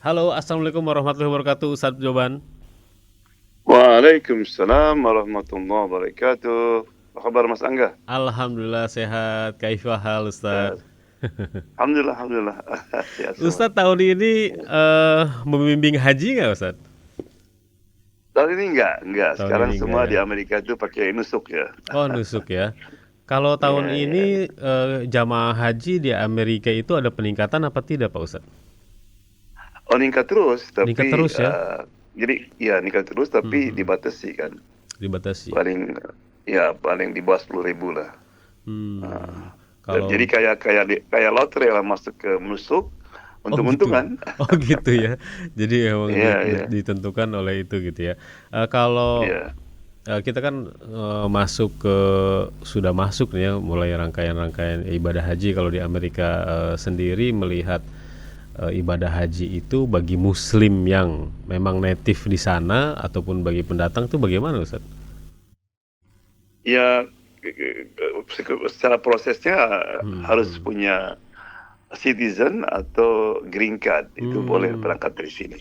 Halo, assalamualaikum warahmatullahi wabarakatuh, Ustadz Joban. Waalaikumsalam warahmatullahi wabarakatuh. Apa kabar Mas Angga? Alhamdulillah sehat. Kaifa hal Ya, Ustadz? alhamdulillah, alhamdulillah. Sehat semua. Ustadz tahun ini Ya. membimbing haji nggak Ustadz? Tahun ini enggak. Tahun Sekarang ini enggak semua ya? di Amerika itu pakai nusuk ya. Oh nusuk ya. Kalau tahun Ya, ya. ini jamaah haji di Amerika itu ada peningkatan apa tidak Pak Ustadz? Oh, meningkat terus, Meningkat tapi terus ya? jadi ya meningkat terus, tapi Hmm, dibatasi kan. dibatasi. Paling di bawah 10.000 lah. Hmm, Jadi kalau kayak lotre lah masuk ke nusuk, oh gitu. untung-untungan. Oh gitu ya. Jadi emang Iya, iya, ditentukan oleh itu gitu ya. Kalau iya. kita kan sudah masuk nih ya mulai rangkaian-rangkaian ibadah haji. Kalau di Amerika sendiri melihat ibadah haji itu bagi Muslim yang memang native di sana ataupun bagi pendatang itu bagaimana Ustaz? Ya, secara prosesnya harus Hmm. punya citizen atau green card, itu boleh Hmm. berangkat dari sini.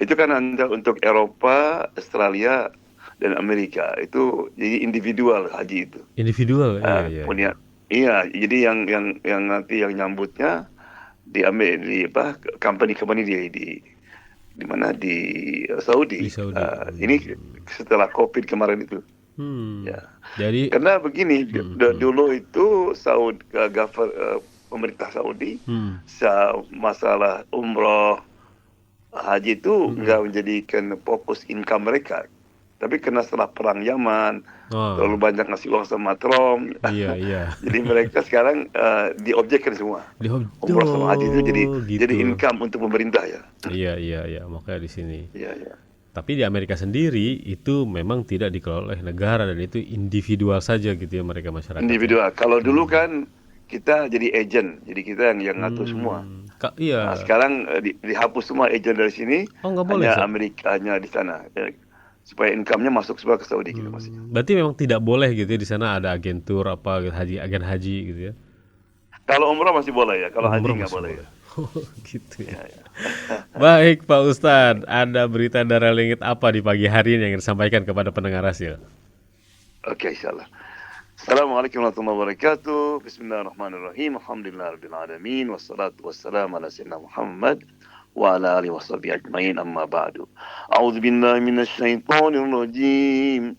Itu kan Anda untuk Eropa, Australia, dan Amerika itu jadi individual haji itu. Individual, iya iya iya. Punya, iya, jadi yang nanti yang nyambutnya diambil di apa company di mana di Di Saudi. Saudi. Ini Hmm. setelah COVID kemarin itu. Hmm. Ya. Jadi, Karena begini, hmm, hmm, dulu itu pemerintah Saudi hmm, masalah umroh haji itu hmm. nggak menjadikan fokus income mereka. Tapi karena setelah perang Yaman, terlalu Oh, banyak ngasih uang sama Trump, iya iya. jadi mereka sekarang diobjekkan semua. Di Umroh sama haji itu oh jadi gitu. income untuk pemerintah ya. Iya iya iya, makanya di sini. Iya, iya. Tapi di Amerika sendiri itu memang tidak dikelola oleh negara dan itu individual saja gitu ya mereka masyarakatnya. Individual. Kalau dulu Hmm. kan kita jadi agent, jadi kita yang ngatur semua. Kak, iya. Nah, sekarang dihapus semua agent dari sini, Oh nggak boleh, hanya Sat. Amerika, hanya di sana. Supaya income-nya masuk semua ke Saudi gitu maksudnya. Berarti memang tidak boleh gitu ya di sana ada agentur apa haji agen haji gitu ya. Kalau umrah masih boleh ya, kalau haji Umroh nggak masih boleh boleh. ya. Oh gitu ya. Ya, ya. Baik Pak Ustadz, ada berita darah langit apa di pagi hari ini yang ingin disampaikan kepada pendengar Hasil? Oke, insyaallah. Assalamualaikum warahmatullahi wabarakatuh. Bismillahirrahmanirrahim. Alhamdulillahirabbil alamin wassalatu wassalamu ala sayyidina Muhammad wa ala alihi washabihi ajmain amma ba'du. A'udzu billahi minasyaitonir rajim.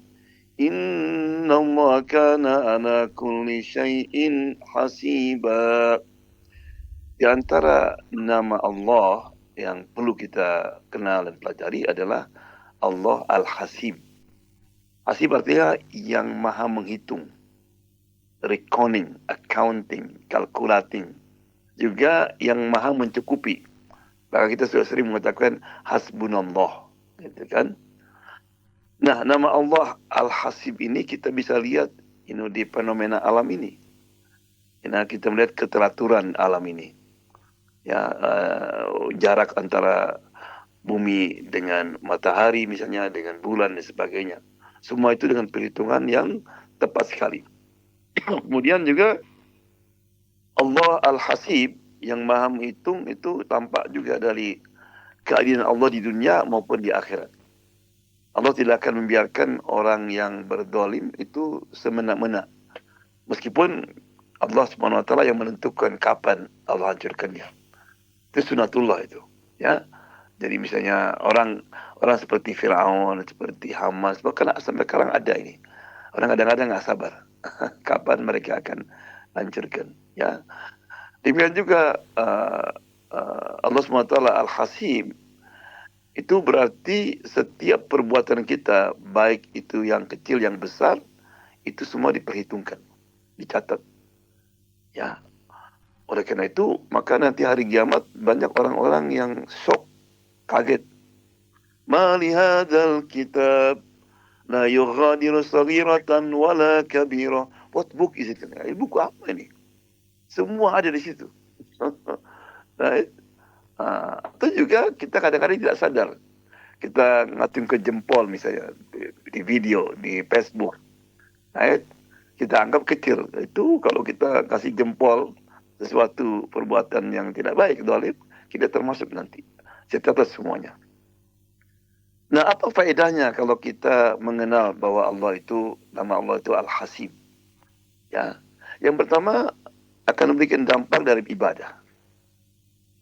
Innallaha kana ala kulli syai'in hasiba. Di antara nama Allah yang perlu kita kenal dan pelajari adalah Allah Al-Hasib. Hasib artinya yang maha menghitung, reckoning, accounting, calculating. Juga yang maha mencukupi. Maka kita sudah sering mengatakan hasbunallah, gitu kan? Nah, nama Allah Al-Hasib ini kita bisa lihat di fenomena alam ini. Nah, kita melihat keteraturan alam ini. Ya, jarak antara bumi dengan matahari misalnya, dengan bulan dan sebagainya. Semua itu dengan perhitungan yang tepat sekali. Kemudian juga Allah Al-Hasib yang maha menghitung itu tampak juga dari keadilan Allah di dunia maupun di akhirat. Allah tidak akan membiarkan orang yang berdolim itu semena-mena. Meskipun Allah Subhanahu wa taala yang menentukan kapan Allah hancurkannya. Itu sunatullah itu. Ya. Jadi misalnya orang orang seperti Firaun, seperti Hamas, bahkan sampai sekarang ada ini. Orang kadang-kadang nggak sabar kapan mereka akan hancurkan. Ya, demikian juga Allah SWT Al-Hasib itu berarti setiap perbuatan kita, baik itu yang kecil yang besar, itu semua diperhitungkan, dicatat. Ya, oleh karena itu maka nanti hari kiamat banyak orang-orang yang shock, kaget. Malihadal kitab la yughadiru saghiratan wala kabira. What book is it? Buku apa ini? Semua ada di situ. Right? Atau juga kita kadang-kadang tidak sadar. Kita ngatung ke jempol misalnya di video, di Facebook. Right? Kita anggap kecil. Itu kalau kita kasih jempol sesuatu perbuatan yang tidak baik, dolim, kita termasuk nanti. Saya catat semuanya. Nah, apa faedahnya kalau kita mengenal bahwa nama Allah itu Al-Hasib? Ya. Yang pertama akan memberikan dampak dari ibadah.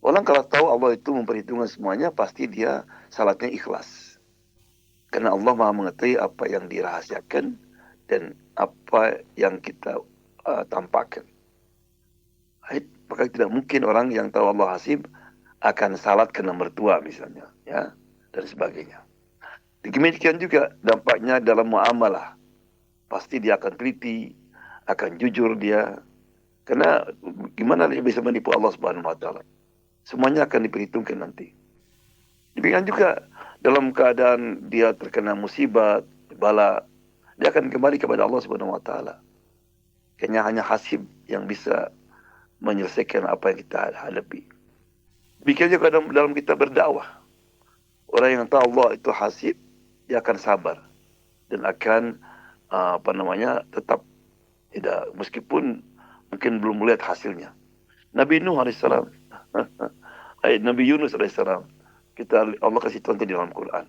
Orang kalau tahu Allah itu memperhitungkan semuanya, pasti dia salatnya ikhlas. Karena Allah Maha mengetahui apa yang dirahasiakan dan apa yang kita tampakkan. Maka tidak mungkin orang yang tahu Allah Hasib akan salat ke mertua misalnya, ya, dan sebagainya. Demikian juga dampaknya dalam muamalah. Pasti dia akan teliti, akan jujur dia. Karena gimana dia bisa menipu Allah Subhanahu wa taala? Semuanya akan diperhitungkan nanti. Demikian juga dalam keadaan dia terkena musibah, bala, dia akan kembali kepada Allah Subhanahu wa taala. Kayaknya hanya Hasib yang bisa menyelesaikan apa yang kita hadapi. Demikian juga dalam kita berdakwah. Orang yang tahu Allah itu Hasib, dia akan sabar dan akan tetap tidak, meskipun mungkin belum melihat hasilnya. Nabi Nuh alaihissalam, Nabi Yunus alaihissalam, Allah kasih contoh di dalam Quran.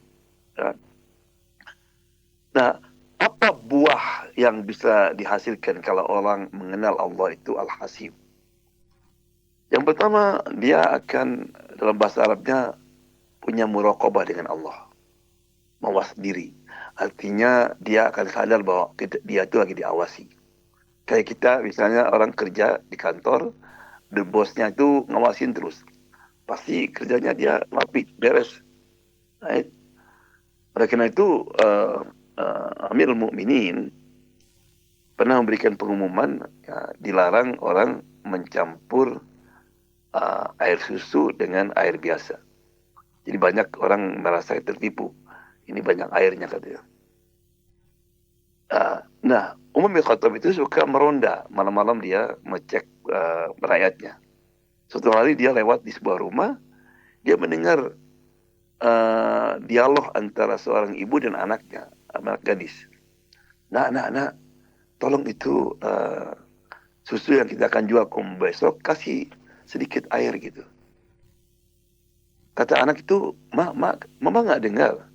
Ya. Nah, apa buah yang bisa dihasilkan kalau orang mengenal Allah itu Al-Hasib? Yang pertama, dia akan dalam bahasa Arabnya punya muraqabah dengan Allah. Mawas diri. Artinya dia akan sadar bahwa dia itu lagi diawasi. Kayak kita misalnya orang kerja di kantor, the bosnya itu ngawasin terus. Pasti kerjanya dia rapi, beres. Right? Oleh karena itu, Amirul Mukminin pernah memberikan pengumuman, ya, dilarang orang mencampur air susu dengan air biasa. Jadi banyak orang merasa tertipu. Ini banyak airnya katanya. Nah, Umar bin Khattab itu suka meronda. Malam-malam dia ngecek rakyatnya. Suatu hari dia lewat di sebuah rumah, dia mendengar dialog antara seorang ibu dan anaknya, anak gadis. Nak, tolong itu susu yang kita akan jual kamu besok, kasih sedikit air gitu. Kata anak itu, mama nggak dengar.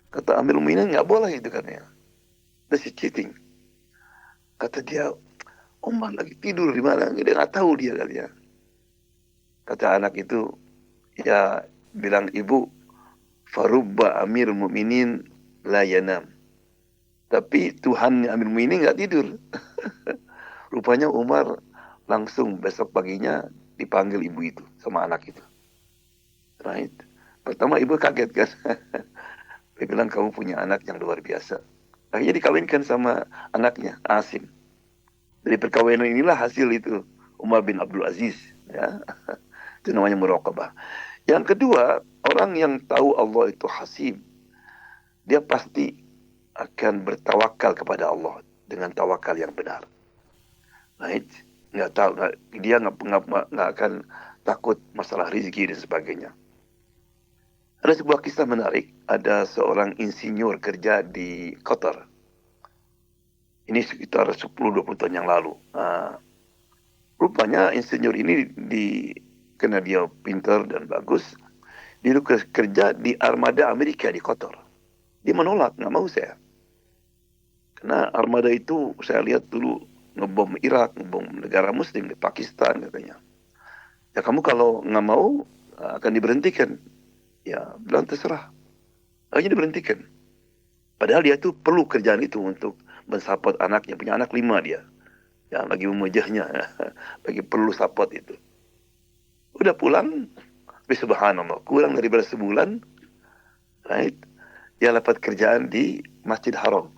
Kata Amirul Mukminin, nggak boleh itu katanya. That's cheating. Kata dia, Umar lagi tidur di mana? Dia nggak tahu dia katanya. Kata anak itu, ya bilang ibu, farubba Amirul Mukminin la yanam. Tapi Tuhan Amirul Mukminin nggak tidur. Rupanya Umar langsung besok paginya dipanggil ibu itu sama anak itu. Right? Pertama ibu kaget kan. Dia bilang kamu punya anak yang luar biasa. Akhirnya dikawinkan sama anaknya, Asim. Dari perkawinan inilah hasil itu Umar bin Abdul Aziz. Ya. Itu namanya muraqabah. Yang kedua, orang yang tahu Allah itu Hasib, dia pasti akan bertawakal kepada Allah dengan tawakal yang benar. Right? Dia nggak akan takut masalah rezeki dan sebagainya. Ada sebuah kisah menarik. Ada seorang insinyur kerja di Qatar. Ini sekitar 10-20 tahun yang lalu. Rupanya insinyur ini karena dia pintar dan bagus, dia kerja di armada Amerika di Qatar. Dia menolak, nggak mau saya. Karena armada itu saya lihat dulu ngebom Irak, ngebom negara Muslim di Pakistan katanya. Ya kamu kalau nggak mau akan diberhentikan. Ya bilang terserah. Akhirnya diberhentikan. Padahal dia tuh perlu kerjaan itu untuk mensupport anaknya. Punya anak 5 dia. Yang lagi memejahnya. Lagi perlu support itu. Udah pulang. Tapi subhanallah. Kurang daripada sebulan. Right? Dia dapat kerjaan di Masjid Haram.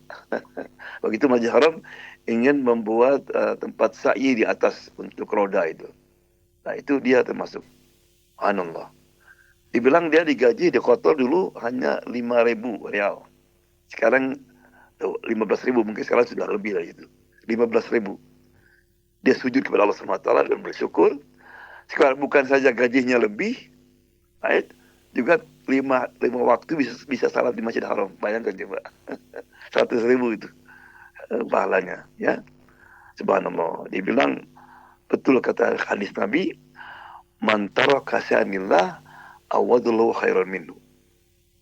Begitu Masjid Haram ingin membuat tempat sa'i di atas untuk roda itu. Nah itu dia termasuk. Subhanallah. Dibilang dia digaji di Qatar dulu hanya 5.000 rial. Sekarang 15.000, mungkin sekarang sudah lebih lah itu. 15.000. Dia sujud kepada Allah SWT dan bersyukur. Sekarang bukan saja gajinya lebih, right? Juga 5 waktu bisa salat di Masjid Haram. Bayangkan coba. 100.000 itu pahalanya, ya. Subhanallah. Dia bilang betul kata hadis Nabi, man taraka sya'nillah awadullahu khairan minhu.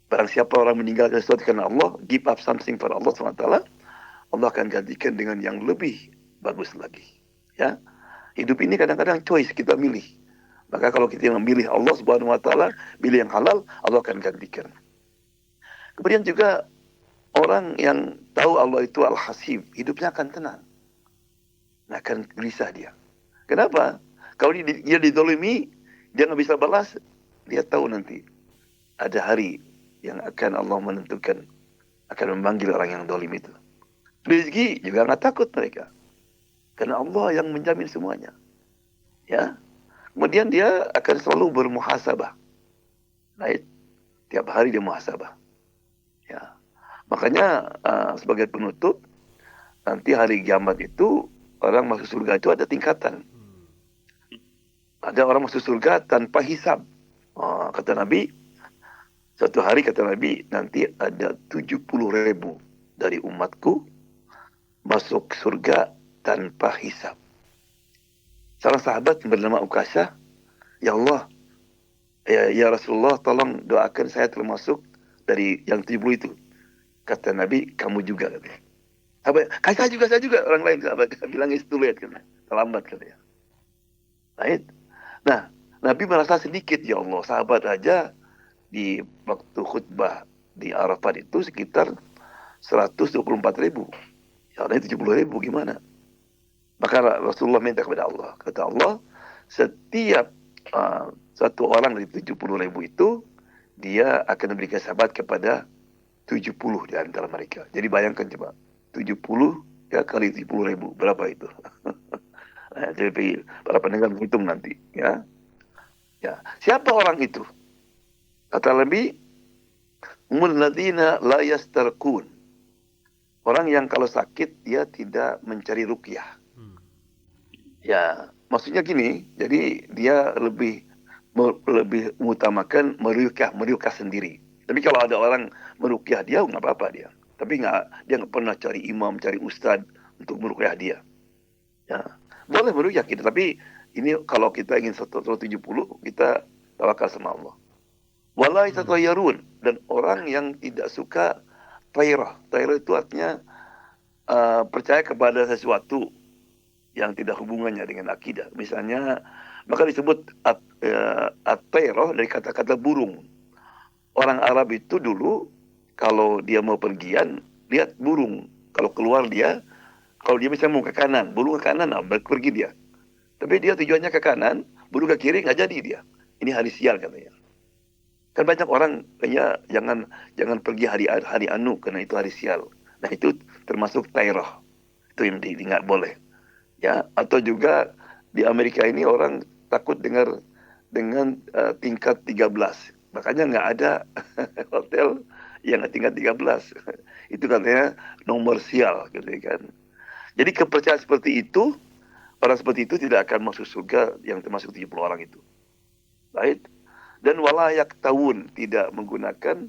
Barang siapa orang meninggalkan sesuatu karena Allah, give up something for Allah SWT, Allah akan gantikan dengan yang lebih bagus lagi. Ya, hidup ini kadang-kadang choice, kita milih. Maka kalau kita memilih Allah Subhanahu Wa Taala, pilih yang halal, Allah akan gantikan. Kemudian juga orang yang tahu Allah itu Al-Hasib, hidupnya akan tenang, nggak akan gelisah dia. Kenapa? Kalau dia didolimi, dia nggak bisa balas, dia tahu nanti ada hari yang akan Allah menentukan, akan memanggil orang yang dolim itu. Rezeki juga nggak takut mereka, karena Allah yang menjamin semuanya. Ya, kemudian dia akan selalu bermuhasabah. Baik, tiap hari dia muhasabah. Ya, makanya sebagai penutup, nanti hari kiamat itu orang masuk surga itu ada tingkatan. Ada orang masuk surga tanpa hisab. Kata Nabi, suatu hari kata Nabi, nanti ada 70.000 dari umatku masuk surga tanpa hisab. Salah sahabat bernama Ukasha, ya Allah, ya Rasulullah, tolong doakan saya termasuk dari yang 70 itu. Kata Nabi, kamu juga katanya. Saya juga orang lain sahabat bilang itu lihat kan, terlambat katanya. Nah, Nabi merasa sedikit, ya Allah, sahabat aja di waktu khutbah di Arafat itu sekitar 124.000. Ya Allah, 70.000 gimana? Maka Rasulullah minta kepada Allah. Kata Allah, setiap satu orang dari 70.000 itu, dia akan memberikan sahabat kepada 70 di antara mereka. Jadi bayangkan coba, 70 ya kali 70.000, berapa itu? Jadi para pendengar hitung nanti. Ya. Siapa orang itu? Kata Nabi, Mulladina la yastarqun. Orang yang kalau sakit dia tidak mencari ruqyah. Ya, maksudnya gini, jadi dia lebih mengutamakan meruqyah sendiri. Tapi kalau ada orang meruqyah dia, nggak apa-apa dia. Tapi dia nggak pernah cari imam, cari ustad untuk meruqyah dia. Ya, boleh meruqyah kita, tapi ini kalau kita ingin 170, kita tawakal sama Allah. Wala yatatayyarun, dan orang yang tidak suka tayrah. Tayrah itu artinya percaya kepada sesuatu yang tidak hubungannya dengan akidah. Misalnya, maka disebut at-tayrah dari kata-kata burung. Orang Arab itu dulu kalau dia mau pergian, lihat burung. Kalau keluar dia, kalau dia misalnya mau ke kanan, burung ke kanan, pergi dia. Tapi dia tujuannya ke kanan, burung ke kiri, nggak jadi dia. Ini hari sial katanya. Kan banyak orang kayaknya jangan pergi hari anu karena itu hari sial. Nah itu termasuk tayrah. Itu yang nggak boleh. Ya, atau juga di Amerika ini orang takut dengan tingkat 13. Makanya nggak ada hotel yang tingkat 13. Itu katanya nomor sial gitu kan. Jadi kepercayaan seperti itu, orang seperti itu tidak akan masuk surga yang termasuk 70 orang itu. Baik. Dan walayak tahun tidak menggunakan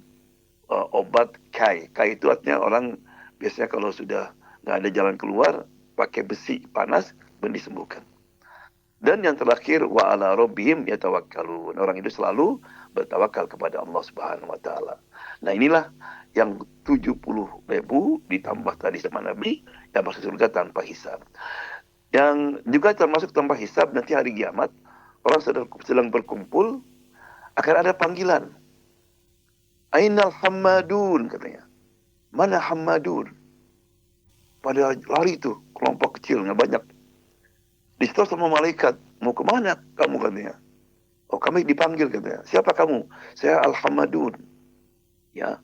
obat kai. Kai itu artinya orang biasanya kalau sudah nggak ada jalan keluar, pakai besi panas dan disembuhkan. Dan yang terakhir, wa ala rabbihim yatawakkalun. Orang itu selalu bertawakal kepada Allah Subhanahu wa taala. Nah, inilah yang 70.000 ditambah tadi sama Nabi yang masuk surga tanpa hisab. Yang juga termasuk tanpa hisab nanti hari kiamat, orang sedang berkumpul akan ada panggilan. Ainal hammadun katanya. Mana hammadun? Pada lari itu kelompok kecil nggak banyak. Distor sama malaikat, mau kemana kamu katanya? Oh kami dipanggil katanya. Siapa kamu? Saya Al-Hamadun. Ya.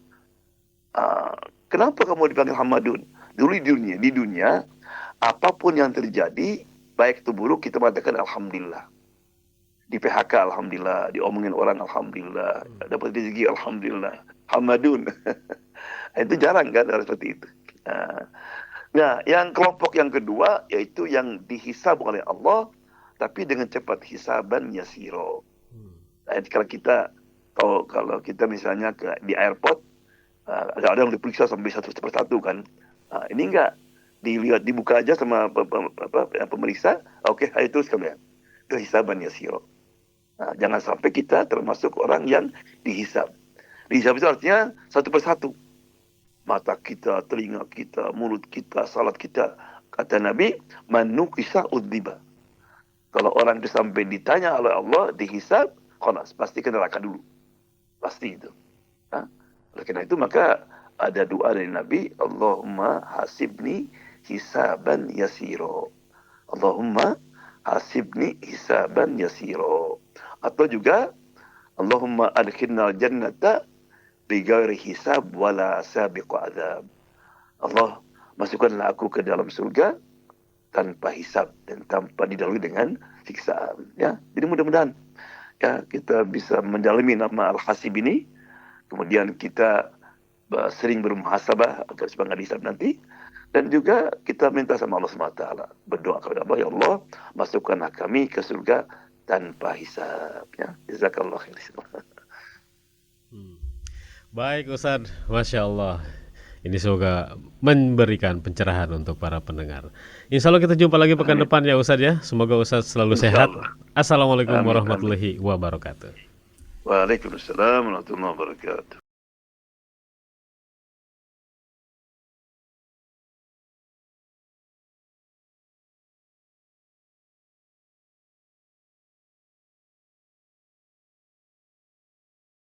Kenapa kamu dipanggil Hamadun? Dulu di dunia apapun yang terjadi, baik itu buruk, kita mengatakan Alhamdulillah. Di PHK Alhamdulillah, diomongin orang Alhamdulillah, dapat rezeki Alhamdulillah. Hamadun. Itu jarang kan harus seperti itu. Nah, yang kelompok yang kedua yaitu yang dihisab oleh Allah tapi dengan cepat, hisaban yasiro. Nah, kalau kita misalnya di airport ada yang diperiksa sampai satu persatu kan. Nah, ini enggak dilihat, dibuka aja sama pemeriksa, oke, ayo terus kalian. Itu hisaban yasiro. Nah, jangan sampai kita termasuk orang yang dihisab. Dihisab itu artinya satu persatu. Mata kita, telinga kita, mulut kita, salat kita. Kata Nabi, man nukisa udziba. Kalau orang itu sampai ditanya oleh Allah, dihisab, khalas, pasti ke neraka dulu. Pasti itu. Nah, oleh karena itu maka ada doa dari Nabi, Allahumma hasibni hisaban yasiro. Allahumma hasibni hisaban yasiro. Atau juga Allahumma adkhilna jannata bighairi hisab wala sabiqu adzab. Allah, masukkanlah aku ke dalam surga tanpa hisab dan tanpa didahului dengan siksaan, ya. Jadi mudah-mudahan ya kita bisa mendalami nama Al-Hasib ini, kemudian kita sering bermuhasabah agar supaya nggak dihisab nanti, dan juga kita minta sama Allah SWT, berdoa kepada Allah, ya Allah, masukkanlah kami ke surga tanpa hisab, ya. Jazakallah khair. Baik Ustadz, Masya Allah. Ini semoga memberikan pencerahan untuk para pendengar. Insya Allah kita jumpa lagi pekan depan ya Ustadz ya. Semoga Ustadz selalu sehat. Assalamualaikum warahmatullahi wabarakatuh. Waalaikumsalam warahmatullahi wabarakatuh.